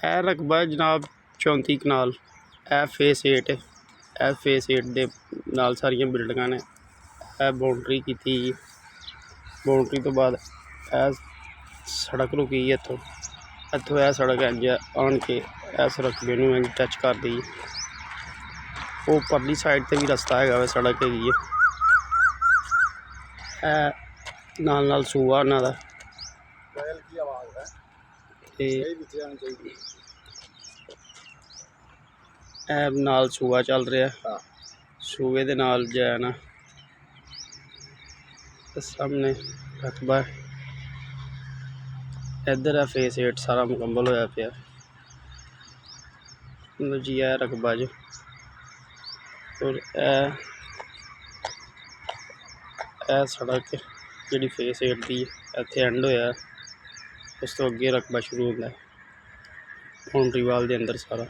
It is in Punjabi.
ਇਹ ਰਕਬਾ ਜਨਾਬ 34 ਕਨਾਲ। ਇਹ ਫੇਸ 8 ਇਹ ਫੇਸ 8 ਦੇ ਨਾਲ ਸਾਰੀਆਂ ਬਿਲਡਿੰਗਾਂ ਨੇ। ਇਹ ਬਾਉਂਡਰੀ ਕੀਤੀ ਜੀ। ਬਾਉਂਡਰੀ ਤੋਂ ਬਾਅਦ ਇਹ ਸੜਕ ਰੁਕੀ ਇੱਥੋਂ ਇਹ ਸੜਕ ਇੰਝ ਆਣ ਕੇ ਇਸ ਰਕਬੇ ਨੂੰ ਇੰਝ ਟੱਚ ਕਰਦੀ ਜੀ। ਉਹ ਪਰਲੀ ਸਾਈਡ 'ਤੇ ਵੀ ਰਸਤਾ ਹੈਗਾ ਵਾ, ਸੜਕ ਹੈਗੀ ਹੈ। ਇਹ ਨਾਲ ਸੂਆ ਉਹਨਾਂ ਦਾ ਤੇ ਇਹ ਨਾਲ ਸੂਆ ਚੱਲ ਰਿਹਾ। ਸੂਏ ਦੇ ਨਾਲ ਜੋ ਹੈ ਨਾ ਸਾਹਮਣੇ ਰਕਬਾ ਇੱਧਰ ਹੈ। ਫੇਸ 8 ਸਾਰਾ ਮੁਕੰਮਲ ਹੋਇਆ ਪਿਆ ਜੀ। ਇਹ ਰਕਬਾ ਜੀ ਔਰ ਇਹ ਸੜਕ ਜਿਹੜੀ ਫੇਸ 8 ਦੀ ਇੱਥੇ ਐਂਡ ਹੋਇਆ। ਉਸ ਤੋਂ ਅੱਗੇ ਰਕਬਾ ਸ਼ੁਰੂ ਹੁੰਦਾ ਬਾਉਂਡਰੀ ਵਾਲ ਦੇ ਅੰਦਰ ਸਾਰਾ।